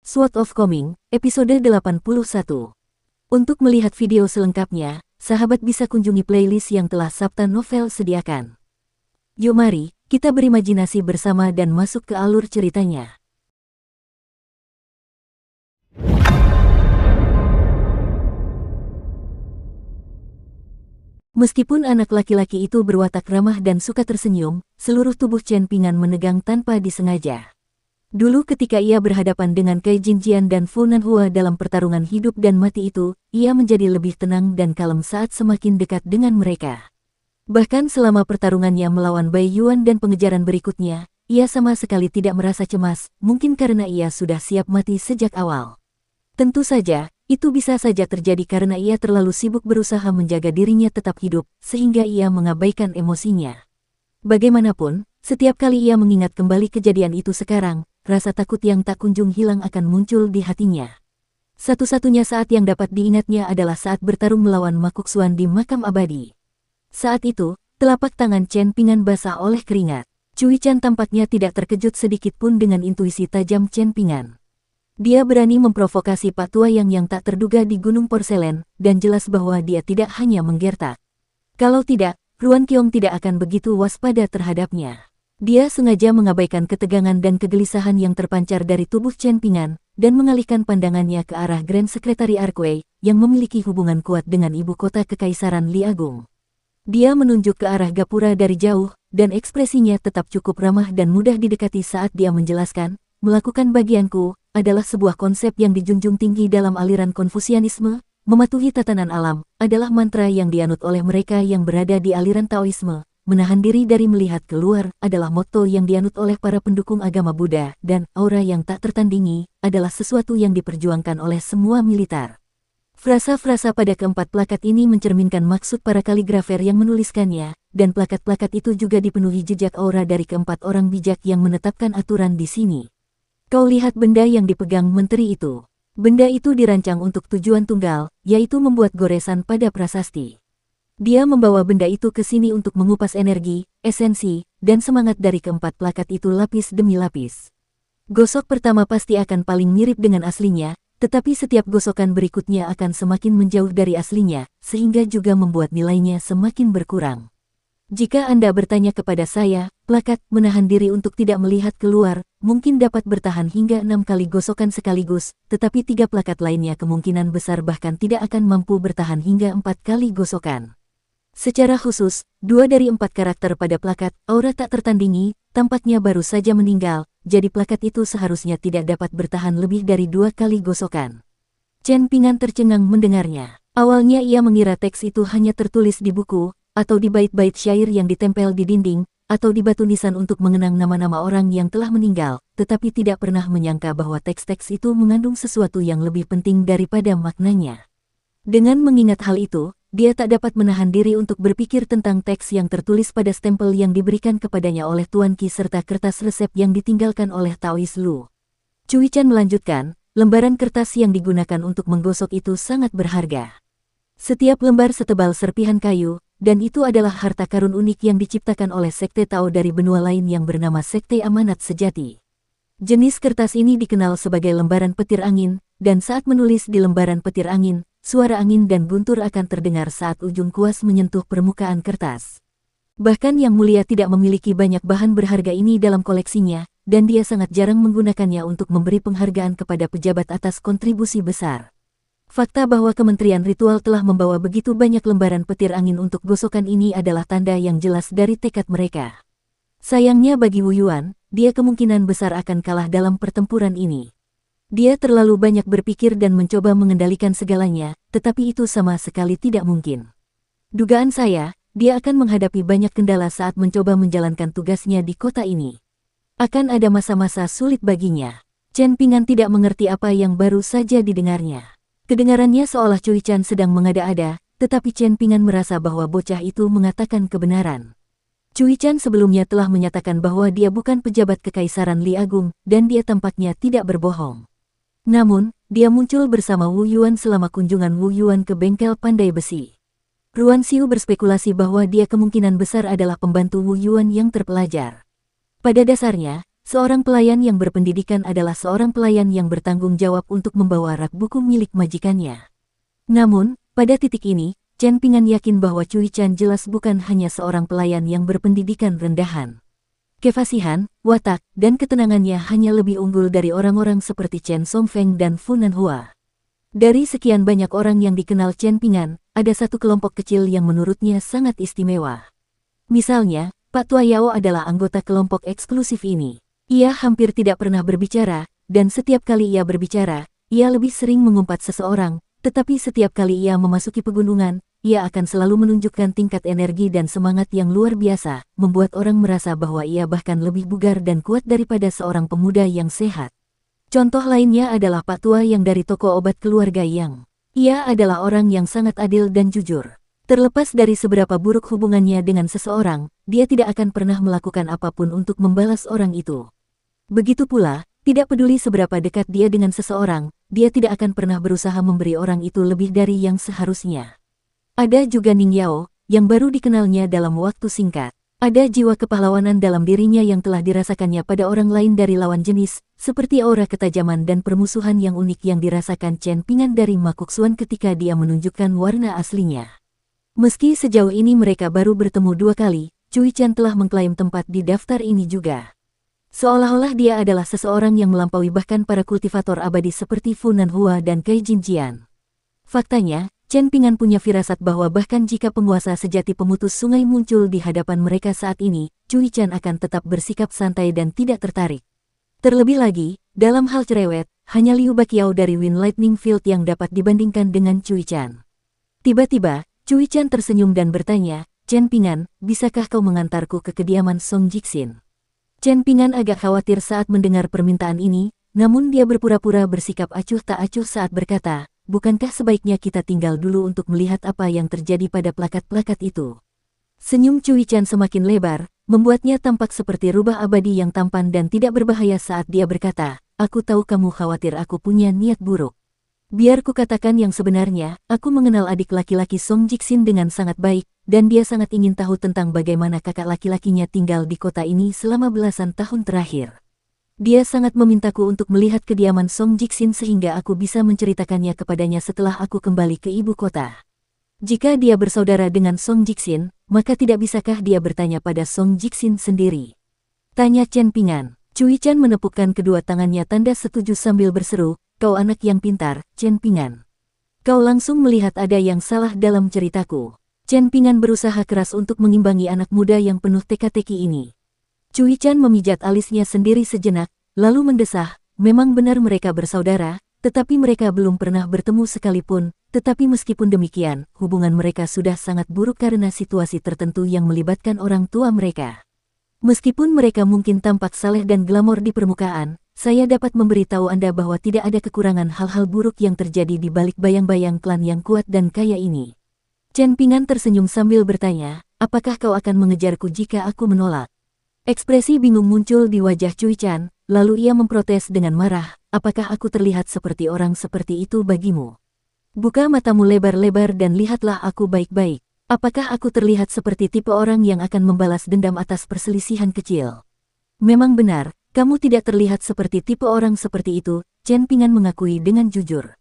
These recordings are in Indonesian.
Sword of Coming, episode 81. Untuk melihat video selengkapnya, sahabat bisa kunjungi playlist yang telah Sabta Novel sediakan. Yuk mari, kita berimajinasi bersama dan masuk ke alur ceritanya. Meskipun anak laki-laki itu berwatak ramah dan suka tersenyum, seluruh tubuh Chen Pingan menegang tanpa disengaja. Dulu ketika ia berhadapan dengan Cai Jinjian dan Fu Nanhua dalam pertarungan hidup dan mati itu, ia menjadi lebih tenang dan kalem saat semakin dekat dengan mereka. Bahkan selama pertarungannya melawan Bai Yuan dan pengejaran berikutnya, ia sama sekali tidak merasa cemas, mungkin karena ia sudah siap mati sejak awal. Tentu saja, itu bisa saja terjadi karena ia terlalu sibuk berusaha menjaga dirinya tetap hidup, sehingga ia mengabaikan emosinya. Bagaimanapun, setiap kali ia mengingat kembali kejadian itu sekarang, rasa takut yang tak kunjung hilang akan muncul di hatinya. Satu-satunya saat yang dapat diingatnya adalah saat bertarung melawan Makuk Xuan di makam abadi. Saat itu, telapak tangan Chen Pingan basah oleh keringat. Cui Chan tampaknya tidak terkejut sedikit pun dengan intuisi tajam Chen Pingan. Dia berani memprovokasi Pak Tua yang tak terduga di Gunung Porselen, dan jelas bahwa dia tidak hanya menggertak. Kalau tidak, Ruan Qiong tidak akan begitu waspada terhadapnya. Dia sengaja mengabaikan ketegangan dan kegelisahan yang terpancar dari tubuh Chen Pingan, dan mengalihkan pandangannya ke arah Grand Secretary Arkway, yang memiliki hubungan kuat dengan ibu kota Kekaisaran Li Agung. Dia menunjuk ke arah gapura dari jauh, dan ekspresinya tetap cukup ramah dan mudah didekati saat dia menjelaskan, melakukan bagianku, adalah sebuah konsep yang dijunjung tinggi dalam aliran Konfusianisme. Mematuhi tatanan alam, adalah mantra yang dianut oleh mereka yang berada di aliran Taoisme. Menahan diri dari melihat keluar adalah motto yang dianut oleh para pendukung agama Buddha, dan aura yang tak tertandingi adalah sesuatu yang diperjuangkan oleh semua militer. Frasa-frasa pada keempat plakat ini mencerminkan maksud para kaligrafer yang menuliskannya, dan plakat-plakat itu juga dipenuhi jejak aura dari keempat orang bijak yang menetapkan aturan di sini. Kau lihat benda yang dipegang menteri itu. Benda itu dirancang untuk tujuan tunggal, yaitu membuat goresan pada prasasti. Dia membawa benda itu ke sini untuk mengupas energi, esensi, dan semangat dari keempat plakat itu lapis demi lapis. Gosok pertama pasti akan paling mirip dengan aslinya, tetapi setiap gosokan berikutnya akan semakin menjauh dari aslinya, sehingga juga membuat nilainya semakin berkurang. Jika Anda bertanya kepada saya, plakat menahan diri untuk tidak melihat keluar, mungkin dapat bertahan hingga 6 kali gosokan sekaligus, tetapi 3 plakat lainnya kemungkinan besar bahkan tidak akan mampu bertahan hingga 4 kali gosokan. Secara khusus, 2 dari 4 karakter pada plakat, aura tak tertandingi, tampaknya baru saja meninggal, jadi plakat itu seharusnya tidak dapat bertahan lebih dari 2 kali gosokan. Chen Pingan tercengang mendengarnya. Awalnya ia mengira teks itu hanya tertulis di buku, atau di bait-bait syair yang ditempel di dinding, atau di batu nisan untuk mengenang nama-nama orang yang telah meninggal, tetapi tidak pernah menyangka bahwa teks-teks itu mengandung sesuatu yang lebih penting daripada maknanya. Dengan mengingat hal itu, dia tak dapat menahan diri untuk berpikir tentang teks yang tertulis pada stempel yang diberikan kepadanya oleh Tuan Qi serta kertas resep yang ditinggalkan oleh Taois Lu. Cui Chan melanjutkan, lembaran kertas yang digunakan untuk menggosok itu sangat berharga. Setiap lembar setebal serpihan kayu, dan itu adalah harta karun unik yang diciptakan oleh Sekte Tao dari benua lain yang bernama Sekte Amanat Sejati. Jenis kertas ini dikenal sebagai lembaran petir angin, dan saat menulis di lembaran petir angin, suara angin dan guntur akan terdengar saat ujung kuas menyentuh permukaan kertas. Bahkan Yang Mulia tidak memiliki banyak bahan berharga ini dalam koleksinya, dan dia sangat jarang menggunakannya untuk memberi penghargaan kepada pejabat atas kontribusi besar. Fakta bahwa Kementerian Ritual telah membawa begitu banyak lembaran petir angin untuk gosokan ini adalah tanda yang jelas dari tekad mereka. Sayangnya bagi Wu Yuan, dia kemungkinan besar akan kalah dalam pertempuran ini. Dia terlalu banyak berpikir dan mencoba mengendalikan segalanya, tetapi itu sama sekali tidak mungkin. Dugaan saya, dia akan menghadapi banyak kendala saat mencoba menjalankan tugasnya di kota ini. Akan ada masa-masa sulit baginya. Chen Pingan tidak mengerti apa yang baru saja didengarnya. Kedengarannya seolah Cui Chan sedang mengada-ada, tetapi Chen Pingan merasa bahwa bocah itu mengatakan kebenaran. Cui Chan sebelumnya telah menyatakan bahwa dia bukan pejabat Kekaisaran Li Agung, dan dia tampaknya tidak berbohong. Namun, dia muncul bersama Wu Yuan selama kunjungan Wu Yuan ke bengkel pandai besi. Ruan Xiu berspekulasi bahwa dia kemungkinan besar adalah pembantu Wu Yuan yang terpelajar. Pada dasarnya, seorang pelayan yang berpendidikan adalah seorang pelayan yang bertanggung jawab untuk membawa rak buku milik majikannya. Namun, pada titik ini, Chen Ping'an yakin bahwa Cui Chan jelas bukan hanya seorang pelayan yang berpendidikan rendahan. Kefasihan, watak, dan ketenangannya hanya lebih unggul dari orang-orang seperti Chen Songfeng dan Fu Nanhua. Dari sekian banyak orang yang dikenal Chen Ping'an, ada satu kelompok kecil yang menurutnya sangat istimewa. Misalnya, Pak Tua Yao adalah anggota kelompok eksklusif ini. Ia hampir tidak pernah berbicara, dan setiap kali ia berbicara, ia lebih sering mengumpat seseorang, tetapi setiap kali ia memasuki pegunungan, ia akan selalu menunjukkan tingkat energi dan semangat yang luar biasa, membuat orang merasa bahwa ia bahkan lebih bugar dan kuat daripada seorang pemuda yang sehat. Contoh lainnya adalah Pak Tua yang dari toko obat keluarga Yang. Ia adalah orang yang sangat adil dan jujur. Terlepas dari seberapa buruk hubungannya dengan seseorang, dia tidak akan pernah melakukan apapun untuk membalas orang itu. Begitu pula, tidak peduli seberapa dekat dia dengan seseorang, dia tidak akan pernah berusaha memberi orang itu lebih dari yang seharusnya. Ada juga Ning Yao, yang baru dikenalnya dalam waktu singkat. Ada jiwa kepahlawanan dalam dirinya yang telah dirasakannya pada orang lain dari lawan jenis, seperti aura ketajaman dan permusuhan yang unik yang dirasakan Chen Ping'an dari Makuksuan ketika dia menunjukkan warna aslinya. Meski sejauh ini mereka baru bertemu 2 kali, Cui Chan telah mengklaim tempat di daftar ini juga. Seolah-olah dia adalah seseorang yang melampaui bahkan para kultivator abadi seperti Fu Nanhua dan Cai Jinjian. Faktanya, Chen Ping'an punya firasat bahwa bahkan jika penguasa sejati pemutus sungai muncul di hadapan mereka saat ini, Cui Chan akan tetap bersikap santai dan tidak tertarik. Terlebih lagi, dalam hal cerewet, hanya Liu Baqiao dari Wind Lightning Field yang dapat dibandingkan dengan Cui Chan. Tiba-tiba, Cui Chan tersenyum dan bertanya, "Chen Ping'an, bisakah kau mengantarku ke kediaman Song Jixin?" Chen Ping'an agak khawatir saat mendengar permintaan ini, namun dia berpura-pura bersikap acuh tak acuh saat berkata, "Bukankah sebaiknya kita tinggal dulu untuk melihat apa yang terjadi pada plakat-plakat itu?" Senyum Cui Chan semakin lebar, membuatnya tampak seperti rubah abadi yang tampan dan tidak berbahaya saat dia berkata, "Aku tahu kamu khawatir aku punya niat buruk. Biar ku katakan yang sebenarnya, aku mengenal adik laki-laki Song Jixin dengan sangat baik, dan dia sangat ingin tahu tentang bagaimana kakak laki-lakinya tinggal di kota ini selama belasan tahun terakhir. Dia sangat memintaku untuk melihat kediaman Song Jixin sehingga aku bisa menceritakannya kepadanya setelah aku kembali ke ibu kota. Jika dia bersaudara dengan Song Jixin, maka tidak bisakah dia bertanya pada Song Jixin sendiri?" tanya Chen Ping'an. Cui Chan menepukkan kedua tangannya tanda setuju sambil berseru, "Kau anak yang pintar, Chen Ping'an. Kau langsung melihat ada yang salah dalam ceritaku." Chen Ping'an berusaha keras untuk mengimbangi anak muda yang penuh teka-teki ini. Cui Chan memijat alisnya sendiri sejenak, lalu mendesah, "Memang benar mereka bersaudara, tetapi mereka belum pernah bertemu sekalipun, tetapi meskipun demikian, hubungan mereka sudah sangat buruk karena situasi tertentu yang melibatkan orang tua mereka. Meskipun mereka mungkin tampak saleh dan glamor di permukaan, saya dapat memberitahu Anda bahwa tidak ada kekurangan hal-hal buruk yang terjadi di balik bayang-bayang klan yang kuat dan kaya ini." Chen Ping'an tersenyum sambil bertanya, "Apakah kau akan mengejarku jika aku menolak?" Ekspresi bingung muncul di wajah Cui Chan, lalu ia memprotes dengan marah, "Apakah aku terlihat seperti orang seperti itu bagimu? Buka matamu lebar-lebar dan lihatlah aku baik-baik. Apakah aku terlihat seperti tipe orang yang akan membalas dendam atas perselisihan kecil?" "Memang benar, kamu tidak terlihat seperti tipe orang seperti itu," Chen Ping'an mengakui dengan jujur.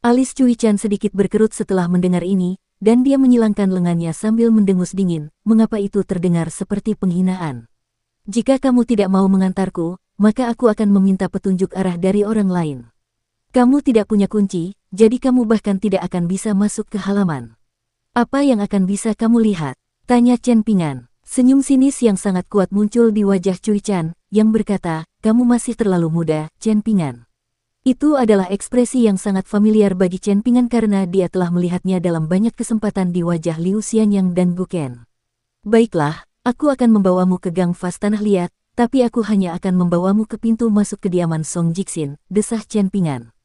Alis Cui Chan sedikit berkerut setelah mendengar ini, dan dia menyilangkan lengannya sambil mendengus dingin, "Mengapa itu terdengar seperti penghinaan? Jika kamu tidak mau mengantarku, maka aku akan meminta petunjuk arah dari orang lain. Kamu tidak punya kunci, jadi kamu bahkan tidak akan bisa masuk ke halaman. Apa yang akan bisa kamu lihat?" tanya Chen Ping'an. Senyum sinis yang sangat kuat muncul di wajah Cui Chan, yang berkata, "Kamu masih terlalu muda, Chen Ping'an." Itu adalah ekspresi yang sangat familiar bagi Chen Ping'an karena dia telah melihatnya dalam banyak kesempatan di wajah Liu Xianyang dan Guken. "Baiklah, aku akan membawamu ke Gang Fas Tanah Liat, tapi aku hanya akan membawamu ke pintu masuk kediaman Song Jixin," desah Chen Ping'an.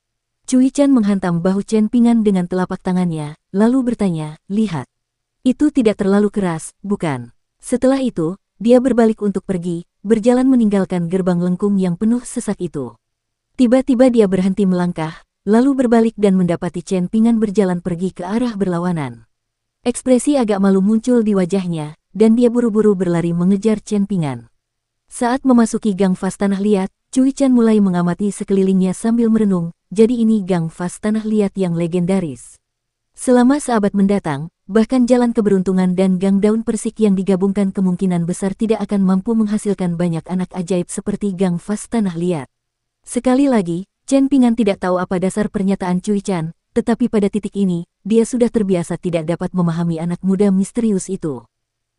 Cui Chan menghantam bahu Chen Ping'an dengan telapak tangannya, lalu bertanya, "Lihat. Itu tidak terlalu keras, bukan?" Setelah itu, dia berbalik untuk pergi, berjalan meninggalkan gerbang lengkung yang penuh sesak itu. Tiba-tiba dia berhenti melangkah, lalu berbalik dan mendapati Chen Ping'an berjalan pergi ke arah berlawanan. Ekspresi agak malu muncul di wajahnya, dan dia buru-buru berlari mengejar Chen Ping'an. Saat memasuki Gang Fas Tanah Liat, Cui Chan mulai mengamati sekelilingnya sambil merenung, jadi ini Gang Fas Tanah Liat yang legendaris. Selama seabad mendatang, bahkan jalan keberuntungan dan Gang Daun Persik yang digabungkan kemungkinan besar tidak akan mampu menghasilkan banyak anak ajaib seperti Gang Fas Tanah Liat. Sekali lagi, Chen Pingan tidak tahu apa dasar pernyataan Cui Chan, tetapi pada titik ini, dia sudah terbiasa tidak dapat memahami anak muda misterius itu.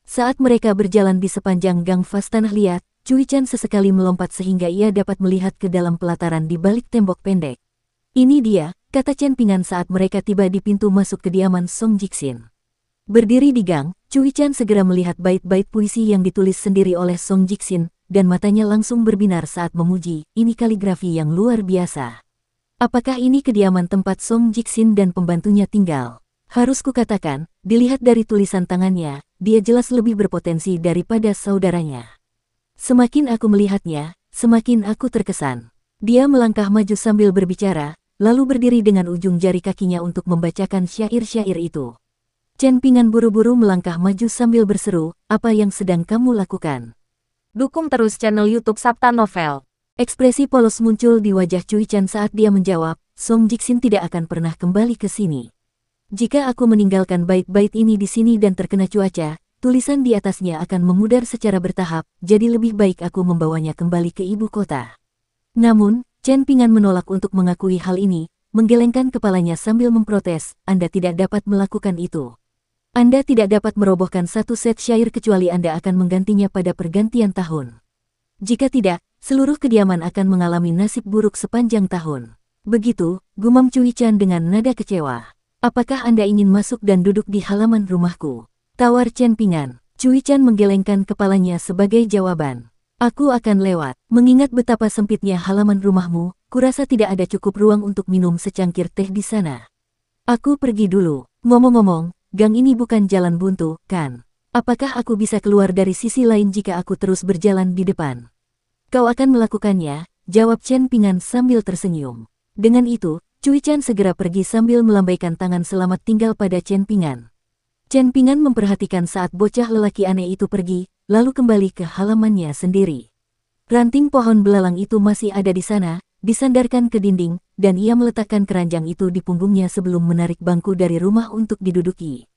Saat mereka berjalan di sepanjang Gang Fas Tanah Liat, Cui Chan sesekali melompat sehingga ia dapat melihat ke dalam pelataran di balik tembok pendek. Ini dia, kata Chen Pingan saat mereka tiba di pintu masuk kediaman Song Jixin. Berdiri di gang, Cui Chan segera melihat bait-bait puisi yang ditulis sendiri oleh Song Jixin, dan matanya langsung berbinar saat memuji, ini kaligrafi yang luar biasa. Apakah ini kediaman tempat Song Jixin dan pembantunya tinggal? Harus kukatakan, dilihat dari tulisan tangannya, dia jelas lebih berpotensi daripada saudaranya. Semakin aku melihatnya, semakin aku terkesan. Dia melangkah maju sambil berbicara, lalu berdiri dengan ujung jari kakinya untuk membacakan syair-syair itu. Chen Pingan buru-buru melangkah maju sambil berseru, apa yang sedang kamu lakukan? Dukung terus channel YouTube Sabta Novel. Ekspresi polos muncul di wajah Cui Chan saat dia menjawab, Song Jixin tidak akan pernah kembali ke sini. Jika aku meninggalkan bait-bait ini di sini dan terkena cuaca, tulisan di atasnya akan memudar secara bertahap, jadi lebih baik aku membawanya kembali ke ibu kota. Namun, Chen Pingan menolak untuk mengakui hal ini, menggelengkan kepalanya sambil memprotes, Anda tidak dapat melakukan itu. Anda tidak dapat merobohkan satu set syair kecuali Anda akan menggantinya pada pergantian tahun. Jika tidak, seluruh kediaman akan mengalami nasib buruk sepanjang tahun. Begitu, gumam Cui Chan dengan nada kecewa. Apakah Anda ingin masuk dan duduk di halaman rumahku? Tawar Chen Pingan. Cui Chan menggelengkan kepalanya sebagai jawaban. Aku akan lewat. Mengingat betapa sempitnya halaman rumahmu, kurasa tidak ada cukup ruang untuk minum secangkir teh di sana. Aku pergi dulu. Ngomong-ngomong, gang ini bukan jalan buntu, kan? Apakah aku bisa keluar dari sisi lain jika aku terus berjalan di depan? Kau akan melakukannya, jawab Chen Pingan sambil tersenyum. Dengan itu, Cui Chan segera pergi sambil melambaikan tangan selamat tinggal pada Chen Pingan. Chen Pingan memperhatikan saat bocah lelaki aneh itu pergi, lalu kembali ke halamannya sendiri. Ranting pohon belalang itu masih ada di sana, disandarkan ke dinding, dan ia meletakkan keranjang itu di punggungnya sebelum menarik bangku dari rumah untuk diduduki.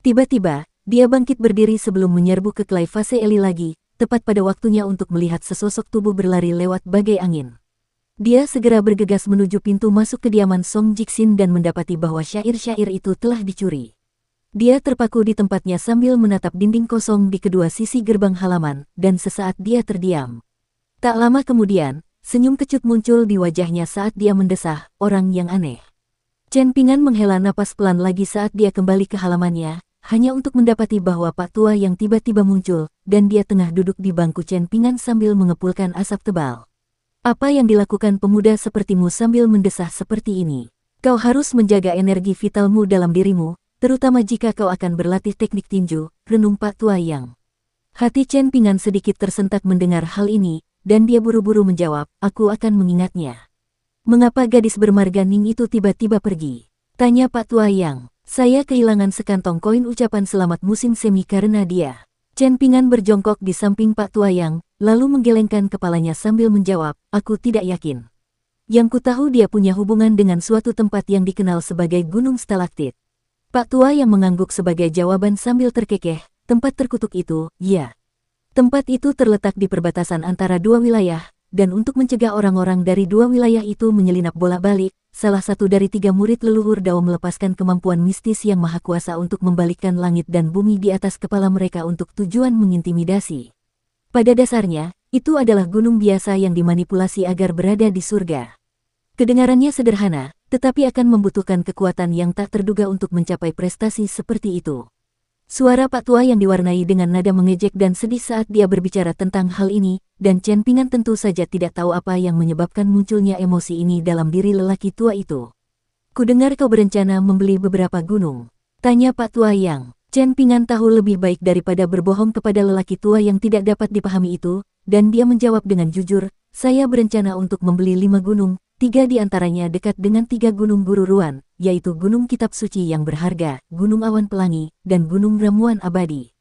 Tiba-tiba, dia bangkit berdiri sebelum menyerbu ke Klai Fase Eli lagi, tepat pada waktunya untuk melihat sesosok tubuh berlari lewat bagai angin. Dia segera bergegas menuju pintu masuk kediaman Song Jixin dan mendapati bahwa syair-syair itu telah dicuri. Dia terpaku di tempatnya sambil menatap dinding kosong di kedua sisi gerbang halaman, dan sesaat dia terdiam. Tak lama kemudian, senyum kecut muncul di wajahnya saat dia mendesah, orang yang aneh. Chen Pingan menghela napas pelan lagi saat dia kembali ke halamannya, hanya untuk mendapati bahwa Pak Tua yang tiba-tiba muncul, dan dia tengah duduk di bangku Chen Pingan sambil mengepulkan asap tebal. Apa yang dilakukan pemuda sepertimu sambil mendesah seperti ini? Kau harus menjaga energi vitalmu dalam dirimu, terutama jika kau akan berlatih teknik tinju, renung Pak Tua Yang. Hati Chen Pingan sedikit tersentak mendengar hal ini, dan dia buru-buru menjawab, aku akan mengingatnya. Mengapa gadis bermarga Ning itu tiba-tiba pergi? Tanya Pak Tua Yang. Saya kehilangan sekantong koin ucapan selamat musim semi karena dia. Chen Pingan berjongkok di samping Pak Tua Yang, lalu menggelengkan kepalanya sambil menjawab, aku tidak yakin. Yang ku tahu dia punya hubungan dengan suatu tempat yang dikenal sebagai Gunung Stalaktit. Pak Tua yang mengangguk sebagai jawaban sambil terkekeh, tempat terkutuk itu, ya. Tempat itu terletak di perbatasan antara dua wilayah, dan untuk mencegah orang-orang dari dua wilayah itu menyelinap bolak-balik, salah satu dari 3 murid leluhur Dao melepaskan kemampuan mistis yang maha kuasa untuk membalikkan langit dan bumi di atas kepala mereka untuk tujuan mengintimidasi. Pada dasarnya, itu adalah gunung biasa yang dimanipulasi agar berada di surga. Kedengarannya sederhana, tetapi akan membutuhkan kekuatan yang tak terduga untuk mencapai prestasi seperti itu. Suara Pak Tua yang diwarnai dengan nada mengejek dan sedih saat dia berbicara tentang hal ini, dan Chen Pingan tentu saja tidak tahu apa yang menyebabkan munculnya emosi ini dalam diri lelaki tua itu. Kudengar kau berencana membeli beberapa gunung. Tanya Pak Tua Yang. Chen Pingan tahu lebih baik daripada berbohong kepada lelaki tua yang tidak dapat dipahami itu, dan dia menjawab dengan jujur, saya berencana untuk membeli 5 gunung, 3 di antaranya dekat dengan 3 gunung Gururuan, yaitu Gunung Kitab Suci yang berharga, Gunung Awan Pelangi, dan Gunung Ramuan Abadi.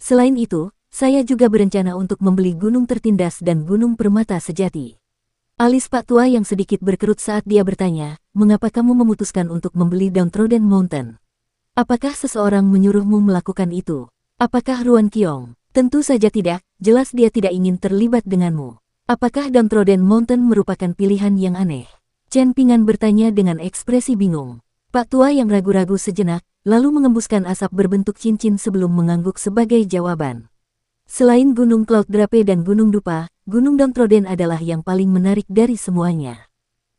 Selain itu, Saya juga berencana untuk membeli Gunung Tertindas dan Gunung Permata Sejati. Alis Pak Tua yang sedikit berkerut saat dia bertanya, mengapa kamu memutuskan untuk membeli Downtrodden Mountain? Apakah seseorang menyuruhmu melakukan itu? Apakah Ruan Qiong? Tentu saja tidak, jelas dia tidak ingin terlibat denganmu. Apakah Downtrodden Mountain merupakan pilihan yang aneh? Chen Pingan bertanya dengan ekspresi bingung. Pak Tua yang ragu-ragu sejenak, lalu mengembuskan asap berbentuk cincin sebelum mengangguk sebagai jawaban. Selain Gunung Cloud Drape dan Gunung Dupa, Gunung Downtrodden adalah yang paling menarik dari semuanya.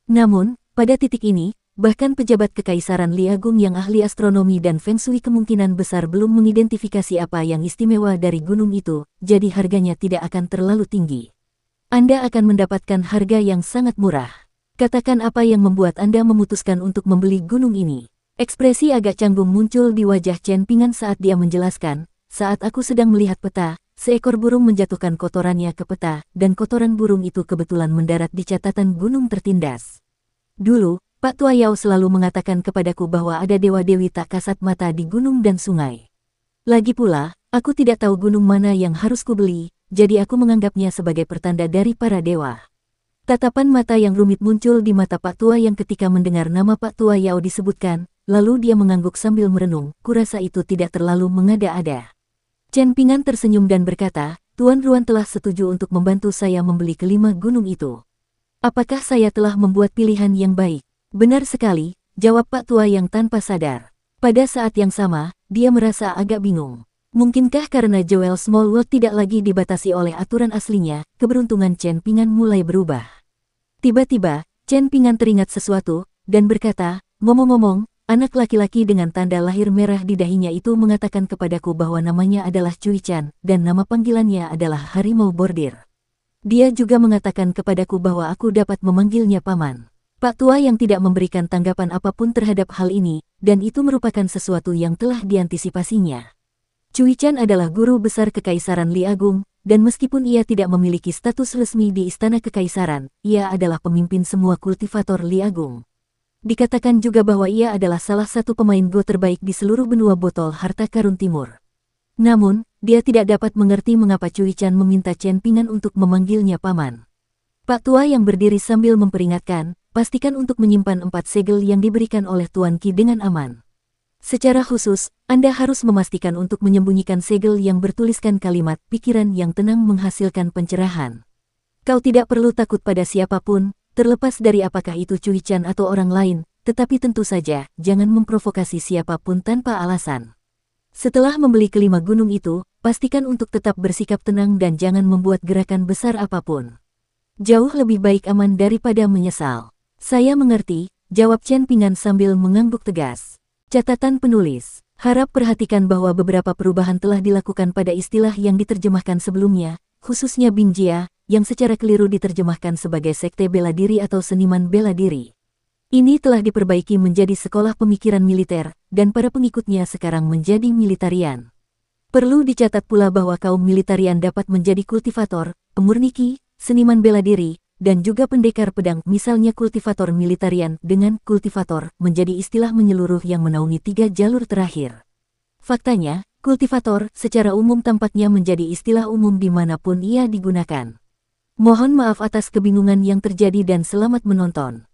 Namun, pada titik ini, bahkan pejabat Kekaisaran Li Agung yang ahli astronomi dan Feng Shui kemungkinan besar belum mengidentifikasi apa yang istimewa dari gunung itu, jadi harganya tidak akan terlalu tinggi. Anda akan mendapatkan harga yang sangat murah. Katakan apa yang membuat Anda memutuskan untuk membeli gunung ini. Ekspresi agak canggung muncul di wajah Chen Pingan saat dia menjelaskan, saat aku sedang melihat peta, seekor burung menjatuhkan kotorannya ke peta, dan kotoran burung itu kebetulan mendarat di catatan Gunung Tertindas. Dulu, Pak Tua Yao selalu mengatakan kepadaku bahwa ada dewa-dewi tak kasat mata di gunung dan sungai. Lagi pula, aku tidak tahu gunung mana yang harus kubeli, jadi aku menganggapnya sebagai pertanda dari para dewa. Tatapan mata yang rumit muncul di mata Pak Tua yang ketika mendengar nama Pak Tua Yao disebutkan, lalu dia mengangguk sambil merenung, kurasa itu tidak terlalu mengada-ada. Chen Pingan tersenyum dan berkata, Tuan Ruan telah setuju untuk membantu saya membeli kelima gunung itu. Apakah saya telah membuat pilihan yang baik? Benar sekali, jawab Pak Tua yang tanpa sadar. Pada saat yang sama, dia merasa agak bingung. Mungkinkah karena Joel Smallwood tidak lagi dibatasi oleh aturan aslinya, keberuntungan Chen Pingan mulai berubah. Tiba-tiba, Chen Pingan teringat sesuatu, dan berkata, ngomong-ngomong, anak laki-laki dengan tanda lahir merah di dahinya itu mengatakan kepadaku bahwa namanya adalah Cui Chan, dan nama panggilannya adalah Harimau Bordir. Dia juga mengatakan kepadaku bahwa aku dapat memanggilnya paman. Pak Tua yang tidak memberikan tanggapan apapun terhadap hal ini, dan itu merupakan sesuatu yang telah diantisipasinya. Cui Chan adalah guru besar Kekaisaran Li Agung, dan meskipun ia tidak memiliki status resmi di Istana Kekaisaran, ia adalah pemimpin semua kultivator Li Agung. Dikatakan juga bahwa ia adalah salah satu pemain Go terbaik di seluruh benua botol harta karun timur. Namun, dia tidak dapat mengerti mengapa Cui Chan meminta Chen Pingan untuk memanggilnya paman. Pak Tua yang berdiri sambil memperingatkan, pastikan untuk menyimpan 4 segel yang diberikan oleh Tuan Qi dengan aman. Secara khusus, Anda harus memastikan untuk menyembunyikan segel yang bertuliskan kalimat pikiran yang tenang menghasilkan pencerahan. Kau tidak perlu takut pada siapapun, terlepas dari apakah itu Cui Chan atau orang lain, tetapi tentu saja, jangan memprovokasi siapapun tanpa alasan. Setelah membeli kelima gunung itu, pastikan untuk tetap bersikap tenang dan jangan membuat gerakan besar apapun. Jauh lebih baik aman daripada menyesal. Saya mengerti, jawab Chen Pingan sambil mengangguk tegas. Catatan penulis, harap perhatikan bahwa beberapa perubahan telah dilakukan pada istilah yang diterjemahkan sebelumnya, khususnya Bingjia, yang secara keliru diterjemahkan sebagai sekte bela diri atau seniman bela diri. Ini telah diperbaiki menjadi sekolah pemikiran militer, dan para pengikutnya sekarang menjadi militarian. Perlu dicatat pula bahwa kaum militarian dapat menjadi kultivator, pemurni Qi, seniman bela diri, dan juga pendekar pedang, misalnya kultivator militarian dengan kultivator menjadi istilah menyeluruh yang menaungi 3 jalur terakhir. Faktanya, kultivator secara umum tampaknya menjadi istilah umum dimanapun ia digunakan. Mohon maaf atas kebingungan yang terjadi dan selamat menonton.